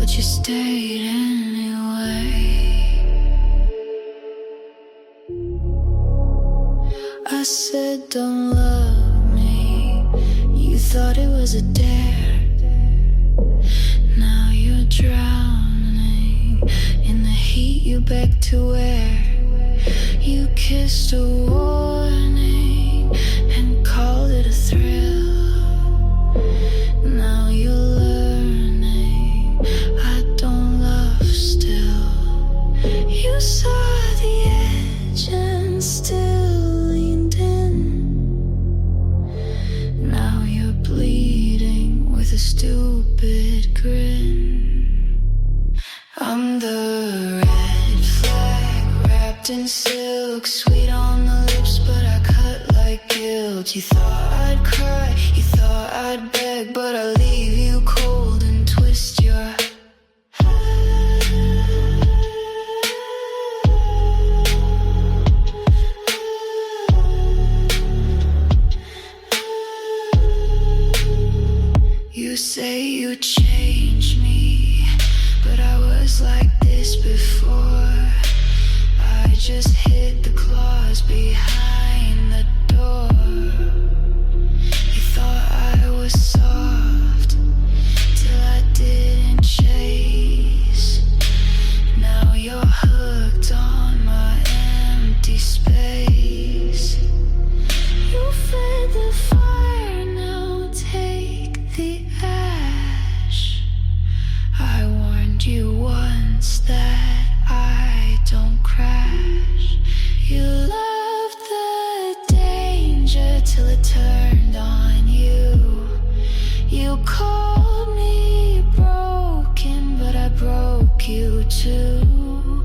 but you stayed anyway. I said don't love me, you thought it was a dare. Now you're drowning in the heat you begged to wear. You kissed a warning and called it a thrill. Now you're learning I don't love still. You saw the edge and still leaned in. Now you're bleeding with a stupid grin. I'm the red flag wrapped in silk, sweet on the lips but I cut like guilt. You thought I'd cry, you thought I'd beg, but I leave you cold and twist your You say you changed me, but I was like this before. I just hid the claws behind the door. You thought I was soft till I didn't chase. Now you're hooked on my empty space. You fed the fire, now take the ash. I warned you once that I don't crash. You loved the danger till it turned on you. You called me broken, but I broke you too.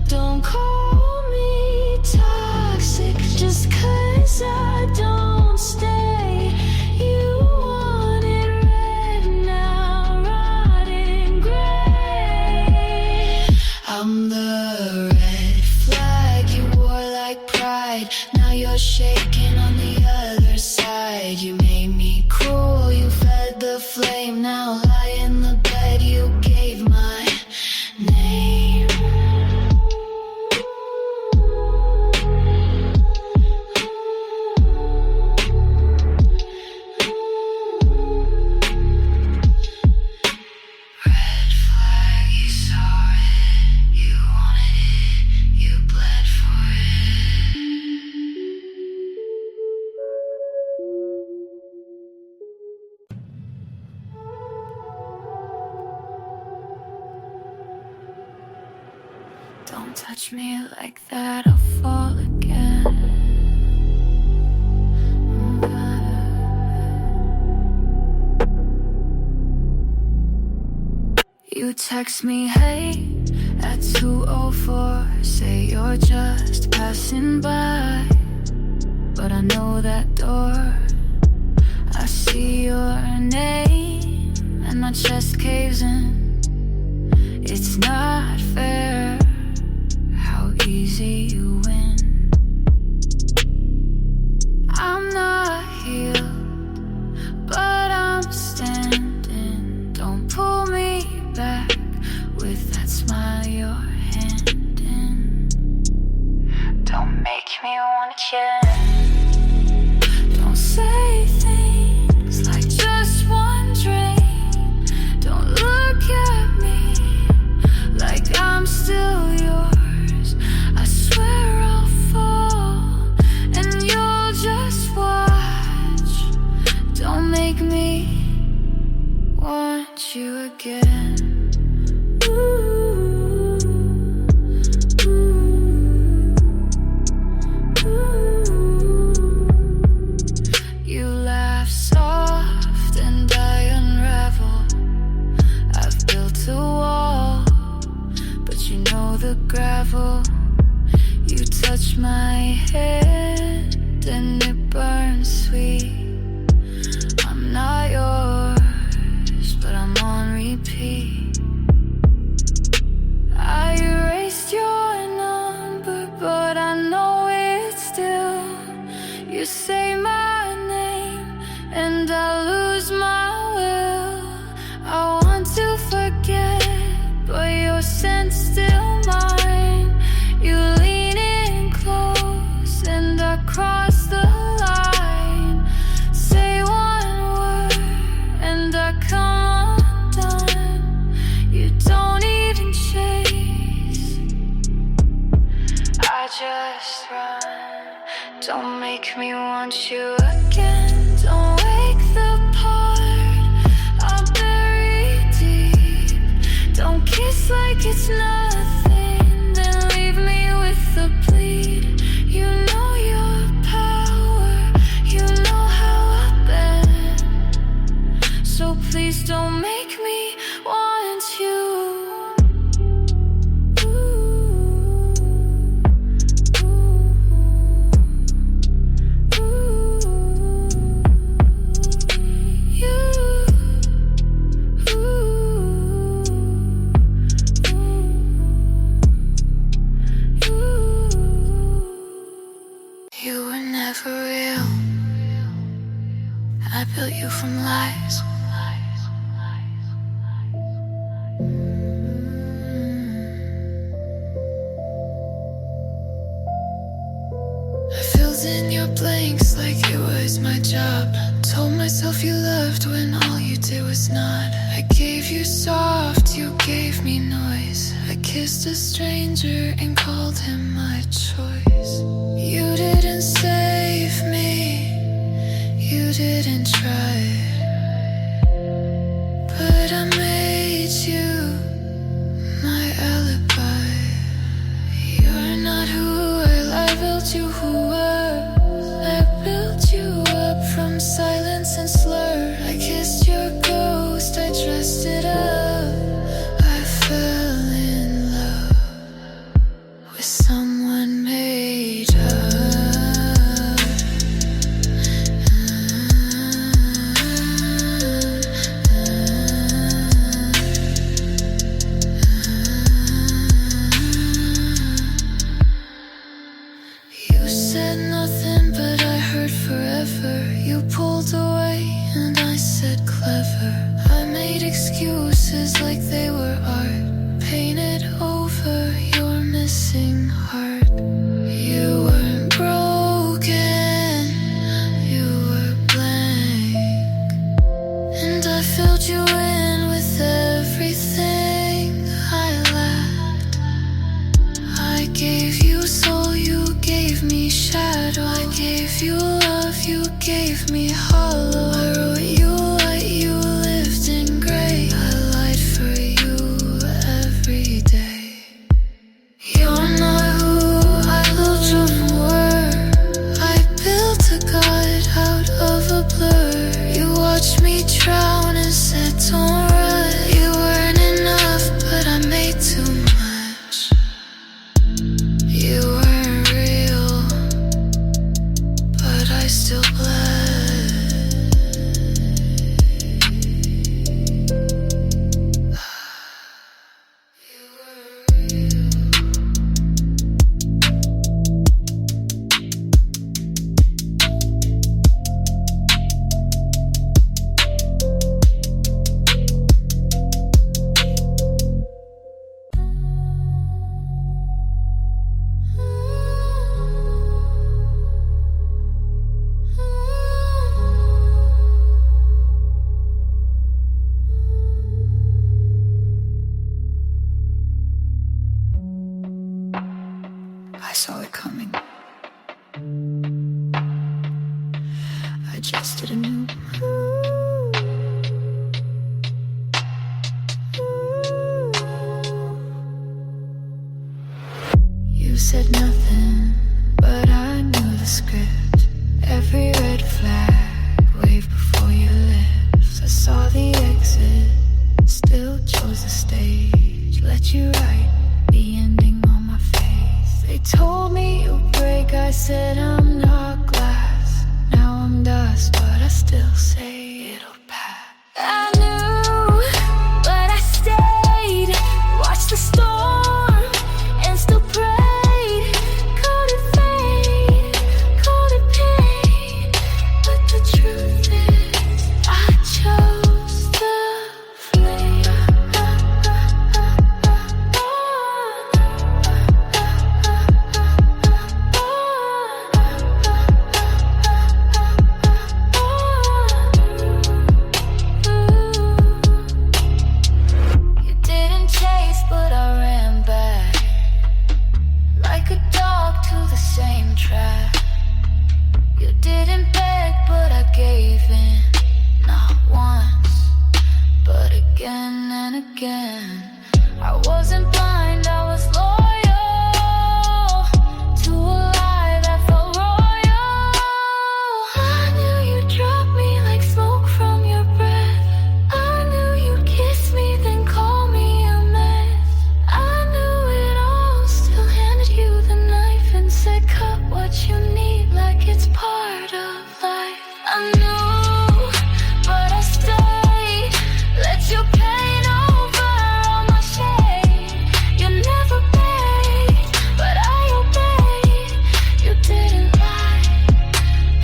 Don't call me toxic just 'cause I don't stay. You want it red now, rotting gray. I'm the red flag you wore like pride. Now you're shaking on the other side. You made me cruel, you fed the flame. Now lie in the bed you gave my name. Red flag, you saw it, you wanted it, you bled for it. Don't touch me like that, I'll fall again. You text me, hey, at 2:04. Say you're just passing by, but I know that door. I see your name and my chest caves in. It's not fair how easy you win. I'm not healed, but I'm standing. Don't pull me back with that smile you're handing. Don't make me wanna change. Don't say things like just one dream. Don't look at me like I'm still yours. I swear I'll fall and you'll just watch. Don't make me want you again. Ooh, ooh, ooh. You laugh soft and I unravel. I've built a wall, but you know the gravel. You touch my hand and it burns sweet. I'm not yours, but I'm on repeat. I erased your number, but I know it still. You say my name and I lose my will. I want to forget make me want you again. Don't wake the part I'll bury deep. Don't kiss like it's nothing, then leave me with the bleed. You know your power, you know how I've been. So please don't make me want you. I built you from lies. I filled in your blanks like it was my job. Told myself you loved when all you did was not. I gave you soft, you gave me noise. I kissed a stranger and called him my choice. You didn't save me, you didn't try, but I made you my alibi. You're not who I built you who were. I built you up from silence and slur. I kissed your ghost, I dressed it up. I fell in love with someone made up. You pulled away and I said clever. I made excuses like they were art, painted over your missing heart. You weren't broken, you were blank, and I filled you in with everything I lacked. I gave you soul, you gave me shadow. I gave you love, you gave me hollow. I wrote you light, you lived in gray. I lied for you every day. You're not who I built you were. I built a god out of a blur. You watched me drown and said don't run. You weren't enough, but I made too much. You weren't real, but I still bled. I saw it coming. I just didn't know. You said nothing, but I knew the script. Every red flag waved before your lips. I saw the exit, still chose the stage. Let you write the ending on my face. They told me you'll break, I said I'm not glass. Now I'm dust, but I still say it'll pass. I knew, but I stayed. Watched the storm and still prayed. Called it fate, called it pain, but the truth is I chose the flame. Ooh. again. I wasn't blind, I was loyal to a lie that felt royal. I knew you'd drop me like smoke from your breath. I knew you'd kiss me, then call me a mess. I knew it all, still handed you the knife and said cut what you need like it's part of life. I knew, but I stayed, let your pain over all my shame. You never paid, but I obeyed. You didn't lie,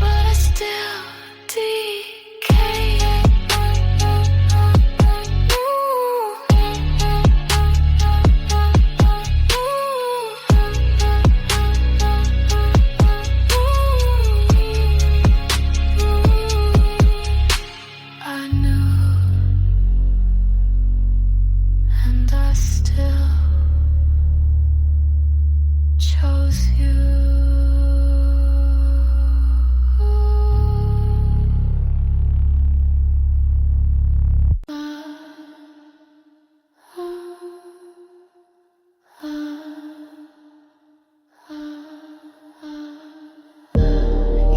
but I still decay. I knew, and I still chose you.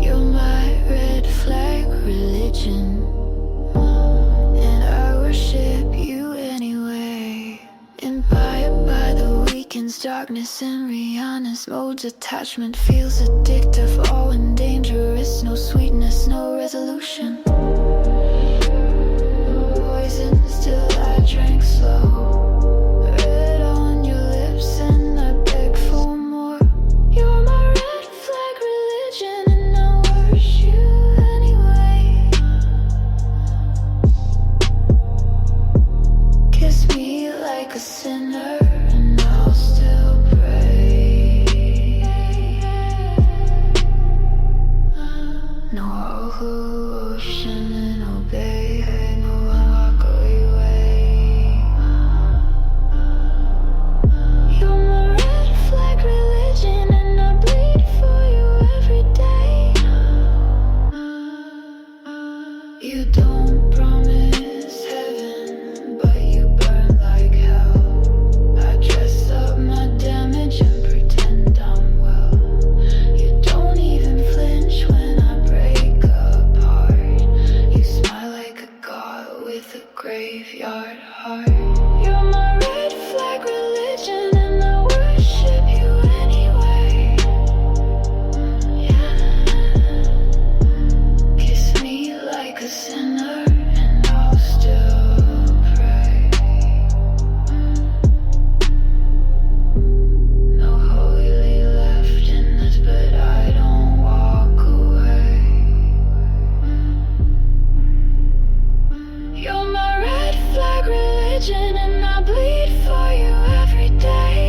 You're my red flag religion, and I worship you anyway. Inspired by the weekend's darkness and Rihanna's modes, attachment feels addictive, all and dangerous. No sweetness, no resolution. Poison, still I drank slow. Red on your lips and I beg for more. You're my red flag religion, and I worship you anyway. Kiss me like a sinner and I'll still pray. No ocean and obey, no walk away. You're my red flag religion, and I bleed for you every day. You don't promise heaven, but you burn like hell. I dress up my damage and pretend I'm well. You don't even flinch when I break apart. You smile like a god with a graveyard heart. You're my red flag religion, and I worship you anyway. Yeah. Kiss me like a sinner and I'll still pray. No holy left in this, but I don't walk away. You're my red flag religion, and I bleed for you every day.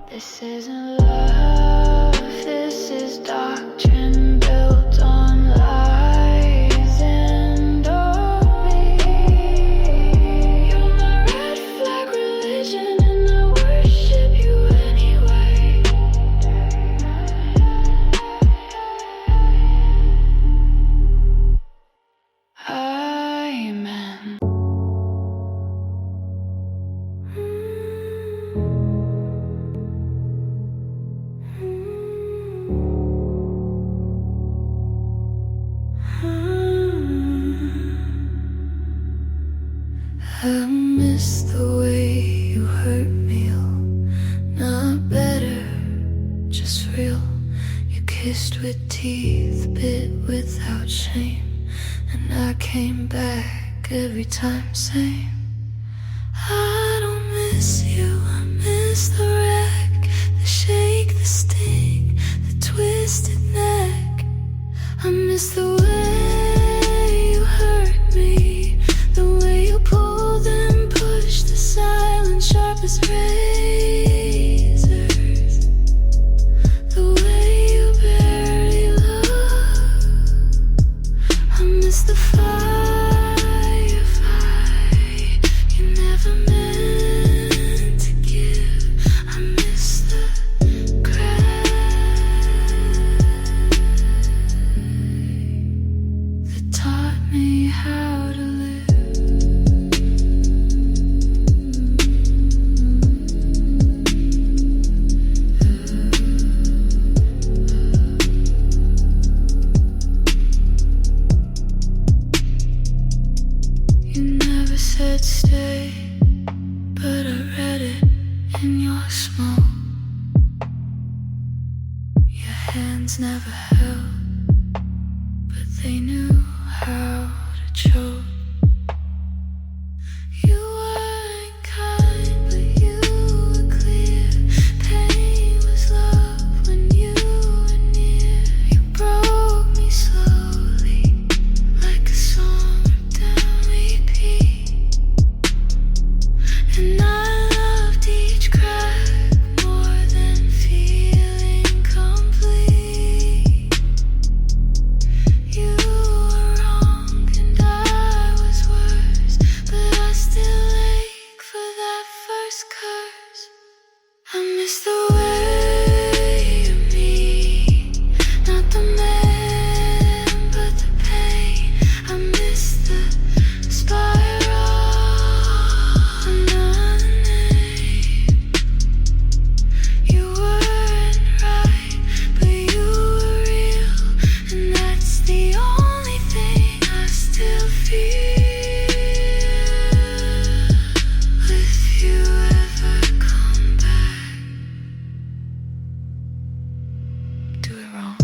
This isn't love, this is doctrine built on lies and me. You're my red flag religion, and I worship you anyway. Amen. I miss the way you hurt me, oh, not better, just real. You kissed with teeth, bit without shame, and I came back every time, same. I don't miss you, I miss the wreck, the shake, the sting, the twisted neck. I miss the way you hurt me, the way you pulled and pushed, the silent sharp as razors, the way you barely look. I miss the firefight you never meant to give. I miss the cry that taught me how to live. never said stay, but I read it in your smoke. Your hands never held, but they knew how to choke. You weren't kind, but you were clear. Pain was love when you were near. You broke me slowly, like a song ripped down repeat. And I loved each crack more than feeling complete. You were wrong and I was worse, but I still ache for that first curse. I miss the way of me, not the man, but the pain. I miss the spiral, another name. You weren't right, but you were real, and that's the only thing I still feel. If you ever come back, do it wrong.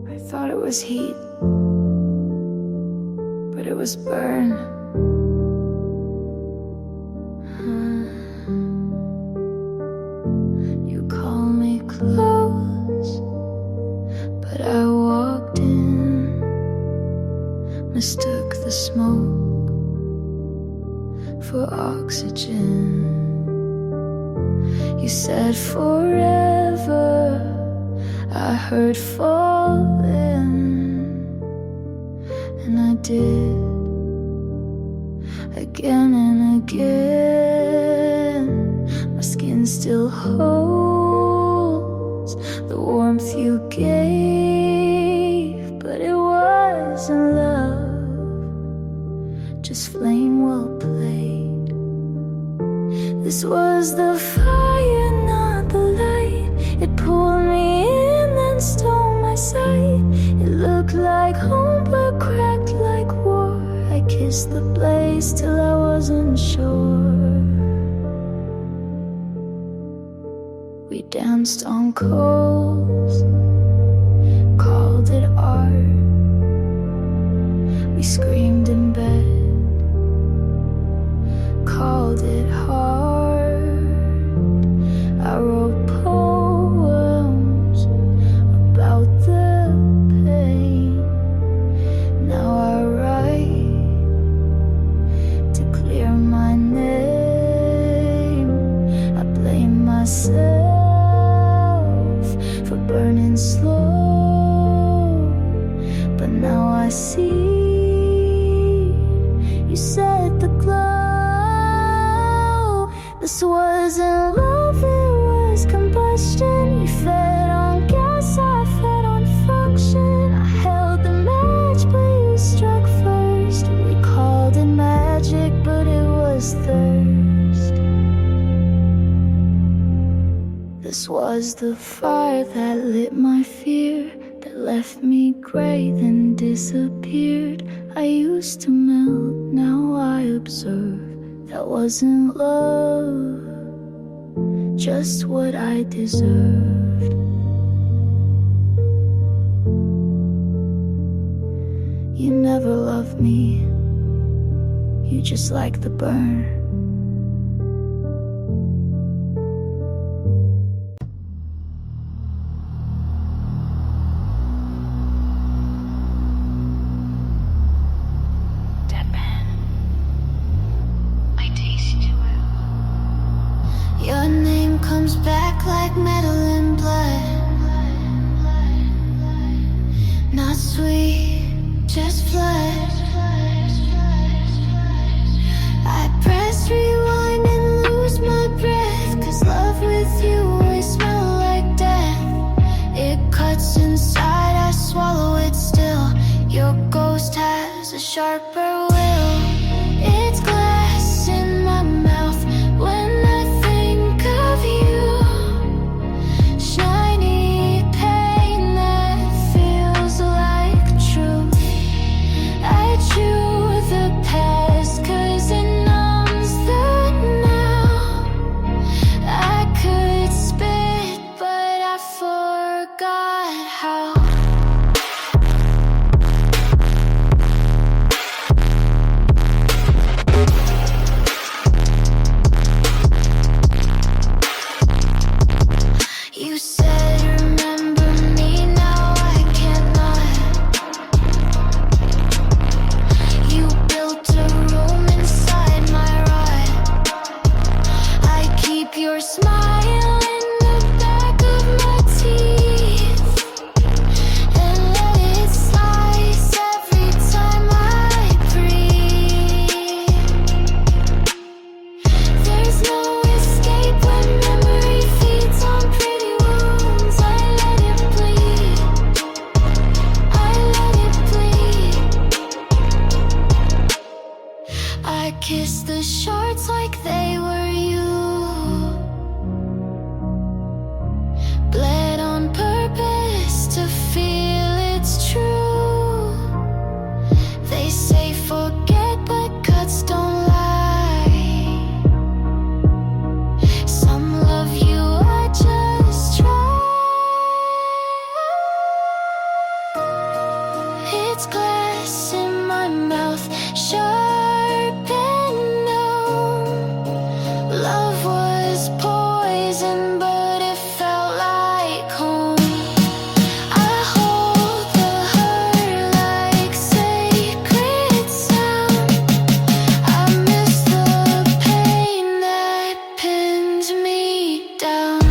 I thought it was heat, but it was burn. You call me close, but I walked in, mistook the smoke for oxygen. You said forever, I heard falling, and I did, again and again. My skin still holds the warmth you gave, but it wasn't love, just flame well played. This was the fire, not the light. It pulled me in, then stole my sight. It looked like home, but cracked like war. I kissed the blaze till I wasn't sure. We danced on coals, called it art. We screamed in bed, called it hard. I wrote poems about the pain. Now I write to clear my name. I blame myself for burning slow, but now I see you set the glow. This wasn't love, it was combustion. You fed on gas, I fed on function. I held the match, but you struck first. We called it magic, but it was thirst. This was the fire that lit my fear, that left me gray, then disappeared. I used to melt, now I observe. That wasn't love, just what I deserved. You never loved me, you just like the burn. Your name comes back like metal and blood. Not sweet, just blood. I kissed the shards like they were you. Bled on purpose to feel it's true. They say forget, but cuts don't lie. Some love you, I just try. It's glass in my mouth, sharp and numb. Love was poison, but it felt like home. I hold the hurt like sacred sound. I miss the pain that pinned me down.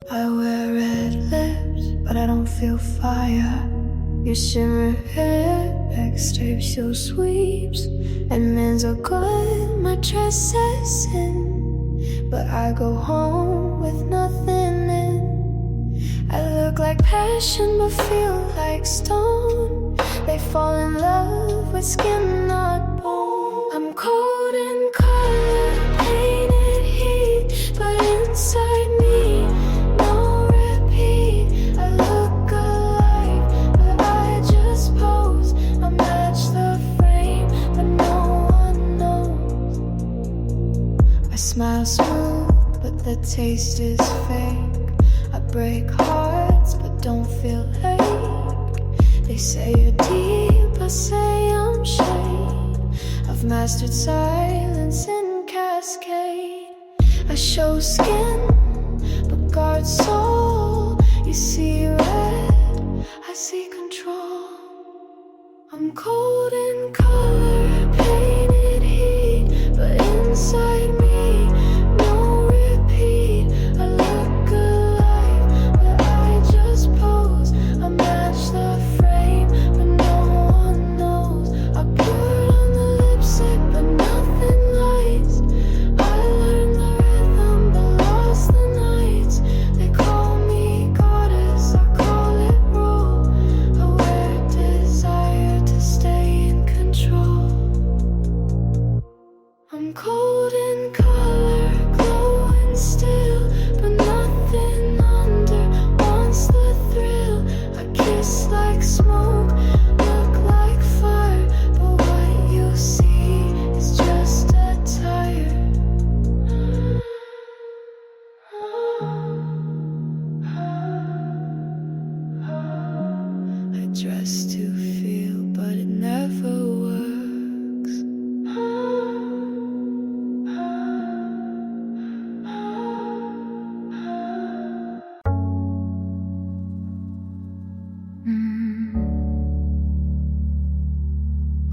I wear red lips, but I don't feel fire. Your shimmer hair, backstabs your sweeps, and men's are good, my dress says in, but I go home with nothing in. I look like passion, but feel like stone. They fall in love with skin, not bone. I'm cold in color, painted heat, but inside me, no repeat. I look alive, but I just pose. I match the frame, but no one knows. I smile smooth, but the taste is fake. I break hearts, but don't feel ache. They say you're deep, I say I'm shade. I've mastered silence in cascade. I show skin, but guard soul. You see red, I see control. I'm cold in color, painted heat, but inside me, no repeat. I look alive, but I just pose. I match the frame, but no one knows. I put on the lipstick, but nothing lights. I learned the rhythm, but lost the nights. They call me goddess, I call it rule. I wear desire to stay in control. I'm cold in color, glowing still, but nothing under wants the thrill. I kiss like smoke, look like fire, but what you see is just a tire. I dress to feel, but it never works.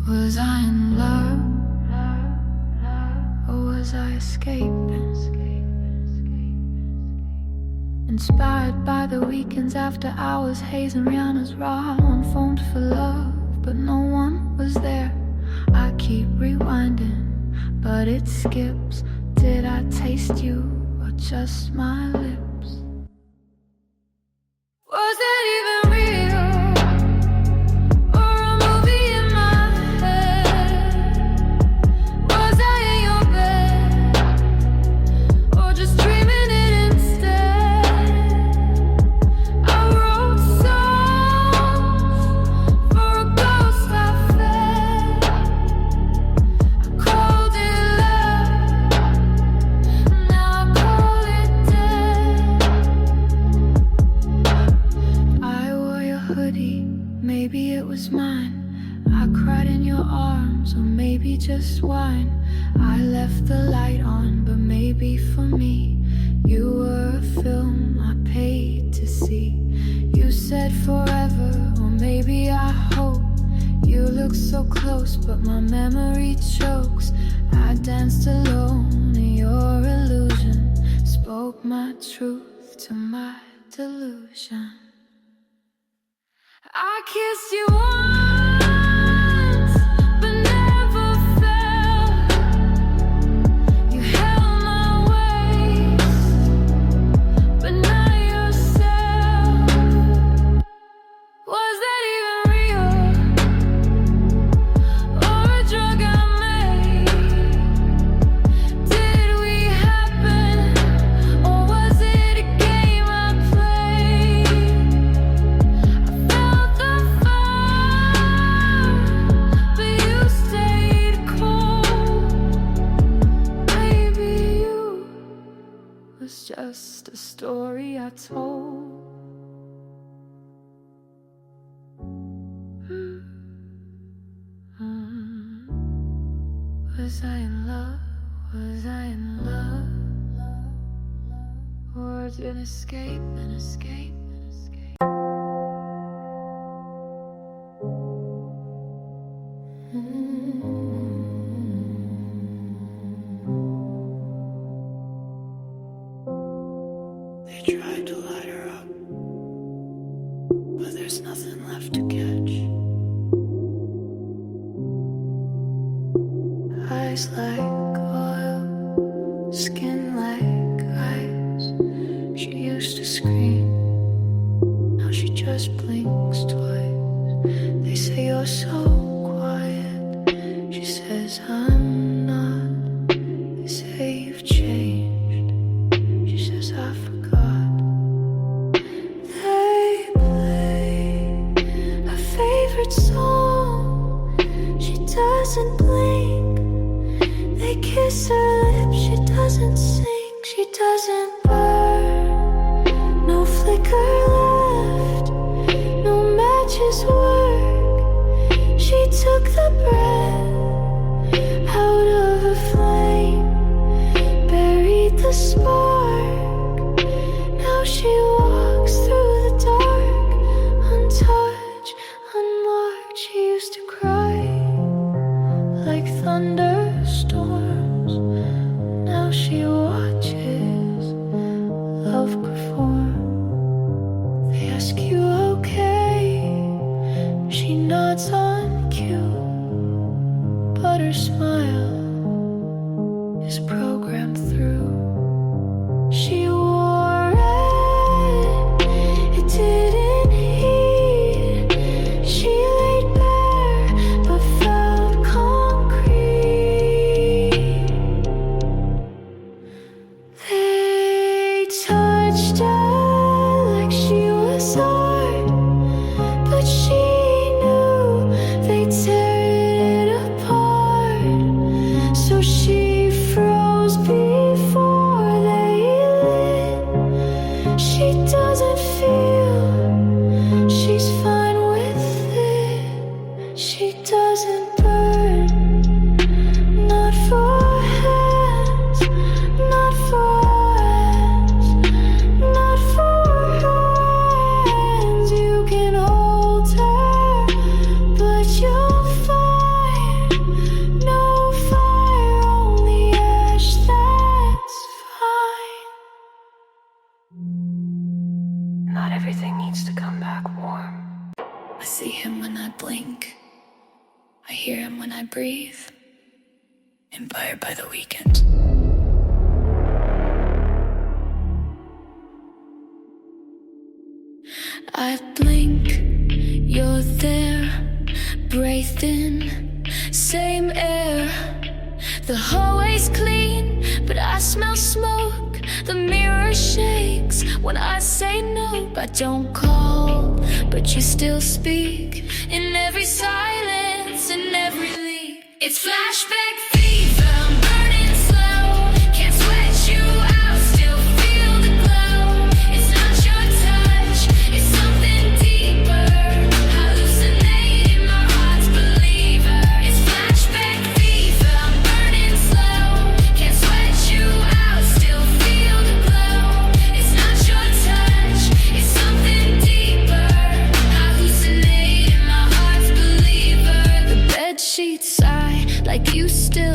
Was I in love, or was I escaping? Inspired by the weekends after hours, Hayes and Rihanna's raw. One phoned for love, but no one was there. I keep rewinding, but it skips. Did I taste you, or just my lips? Was that even real? Or a movie in my head? Was I in your bed? Or just dreaming it instead? I wrote songs for a ghost I fed. I called it love, now I call it dead. I wore your hoodie, maybe it was mine. I cried in your arms, or maybe just wine. I left the light on, but maybe for me, you were a film I paid to see. You said forever, or maybe I hope. You look so close, but my memory chokes. I danced alone, and your illusion spoke my truth to my delusion. I kissed you once, but never felt. You held my waist, but not yourself. Was that even real? Or a drug I made? Did we happen? Or was it a game I played? I felt the fire, but you stayed cold. Maybe you was just a story I told. Was I in love? Was I in love? Or an escape, an escape, an escape? They tried to light her up, but there's nothing left to catch. Eyes like oil, skin like ice. She used to scream, now she just blinks twice. They say you're so quiet, she says I'm not. They say you've changed, she says I forgot. They play her favorite song, she doesn't blink. They kiss her lips, she doesn't sing, she doesn't burn. No flicker left, no matches work. She took the breath out of a flame, buried the spark. Now she walks through the dark, untouched, unmarked. She used to cry like thunderstorms. Now she watches love perform. They ask you okay, she nods on cue, but her smile is programmed through. She wore red, it didn't heat. She laid bare, but felt concrete. They touched her like she was art, but she knew they'd tear it apart. So she froze before they lit. She doesn't feel, she's fine with it. She doesn't burn, not for hands, not for hands, not for hands. You can hold her, but you'll find no fire, only ash, that's fine. Not everything needs to come back warm. I see him when I blink, I hear him when I breathe. Inspired by the weekend. I blink, you're there, breathed in, same air. The hallway's clean, but I smell smoke. The mirror shakes when I say no. I don't call, but you still speak. In every silence, in every leak. It's flashback fever, I'm burning slow. Can't sweat you out, still feel the glow. It's not your touch, it's something deeper. Hallucinating, my heart's believer. It's flashback fever, I'm burning slow. Can't sweat you out, still feel the glow. It's not your touch, it's something deeper. Hallucinating, my heart's believer. The bed sheets sigh like you still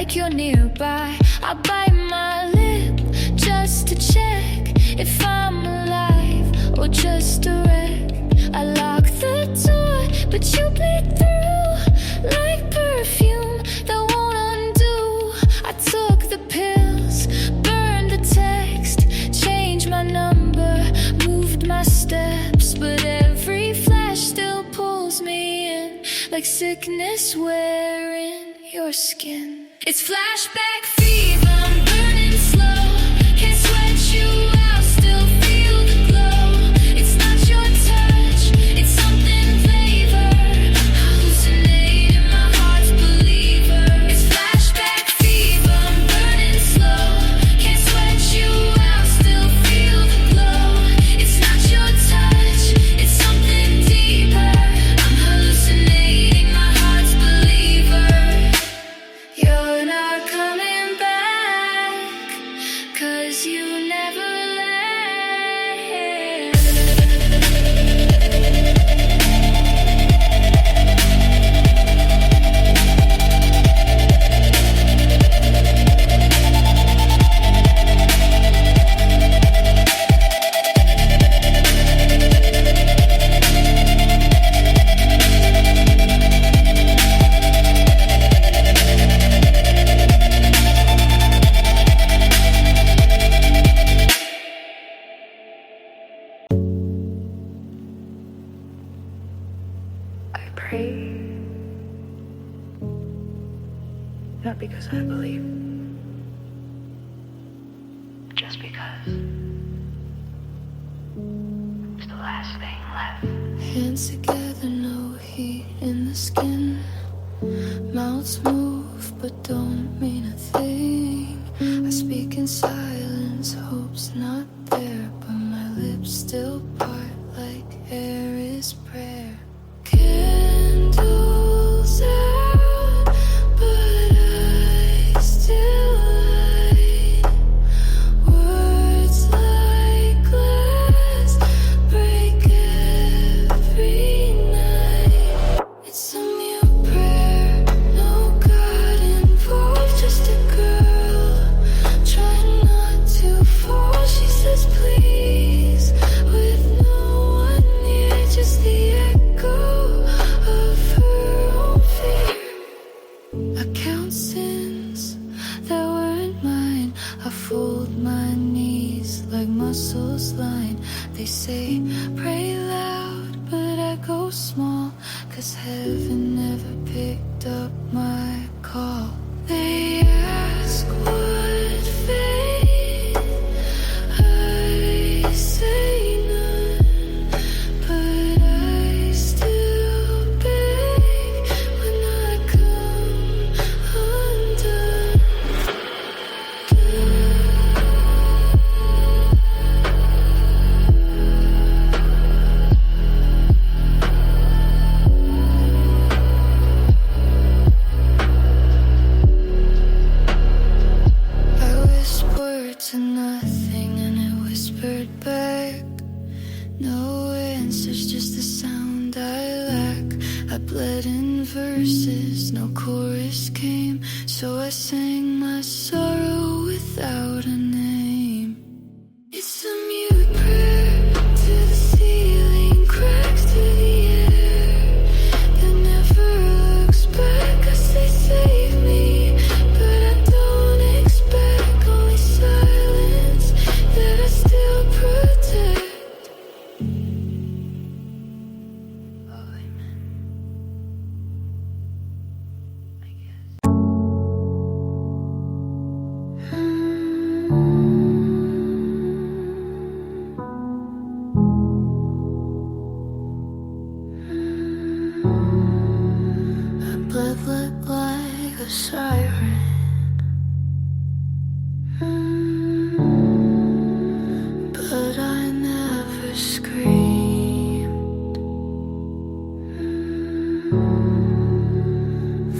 like you're nearby. I bite my lip just to check if I'm alive or just a wreck. I lock the door, but you bleed through like perfume that won't undo. I took the pills, burned the text, changed my number, moved my steps, but every flash still pulls me in like sickness wearing your skin. It's flashback fever, I'm burning slow. Can't sweat you out, still feel the glow. It's not your touch, it's something flavor. Hallucinating, my heart's believer. It's flashback fever, I'm burning slow. Can't sweat you out, still feel the glow. It's not your touch, it's something deeper. I'm hallucinating, my heart's believer. You're not coming back, 'cause you never left. I pray, not because I believe, just because it's the last thing left. Hands together, no heat in the skin. Mouths move but don't mean a thing. I speak in silence, hope's not there, but my lips still part like air is prayer. Candles out, but I still light. Words like glass break every night. It's a mute prayer, no God involved, just a girl trying not to fall. She says please with no one near, just the echo of her own fear. I count sins that weren't mine. I fold my knees like muscles line. They say pray loud, but I go small, 'cause heaven never picked up my call. They ask what faith, I say none, but I still beg when I come undone. I whispered to nothing and it whispered back. No answers, just the sound I lack. I bled in verses, no chorus came, so I sang my sorrow without a name. It's a mute prayer to the ceiling, cracks to the air that never looks back. I say save me, but I don't expect only silence that I still protect. Oh, amen. I guess. Blood looked like a siren. But I never screamed.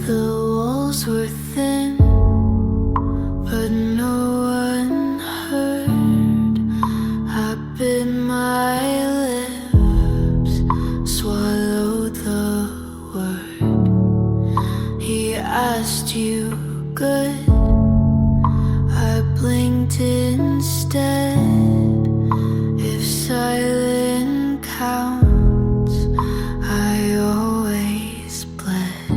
The walls were thin, but no one heard. I bit my lips, swallowed the word. He asked you good, instead. If silent counts, I always bled.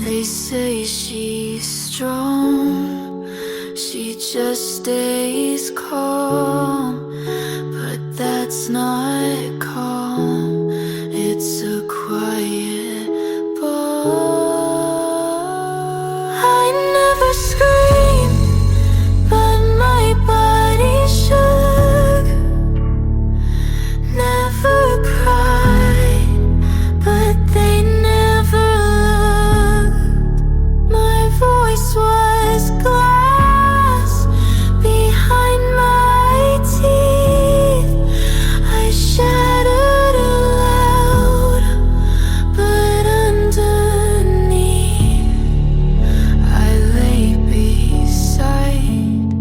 They say she's strong, she just stays calm, but that's not calm, it's a quiet bomb. I never screamed, but my body shook. Never cried, but they never looked. My voice was glass behind my teeth. I shattered aloud, but underneath I lay beside,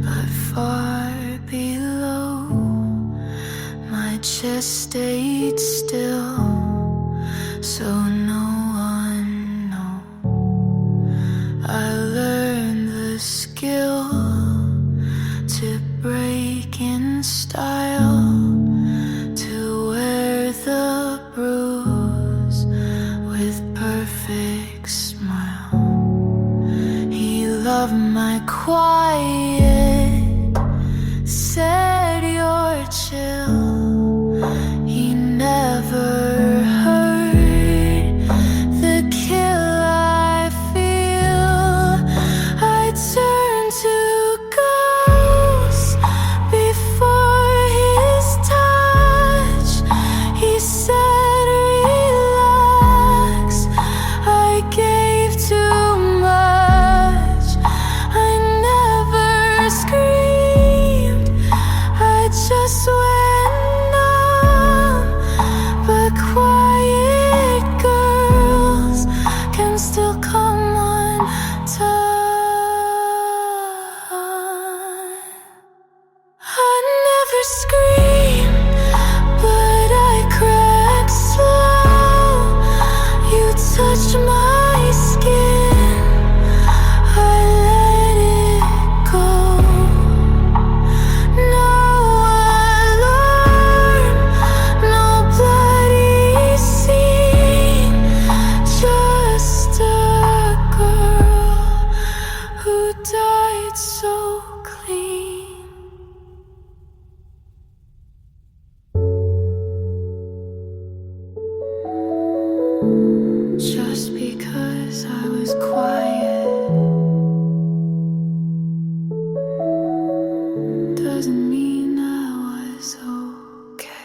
but far below. My chest stayed still, so no one knows. I learned the skill to break in style, to wear the bruise with perfect smile. He loved my quiet, said you're chill. He never heard the kill I feel. I turned to ghost before his touch. He said relax, I gave too much. I never screamed, I just went numb. But quiet girls can still come undone. I never screamed, but I cracked slow. You touched my skin, I let it go. No alarm, no bloody scene, just a girl who died so clean. Just because I was quiet doesn't mean I was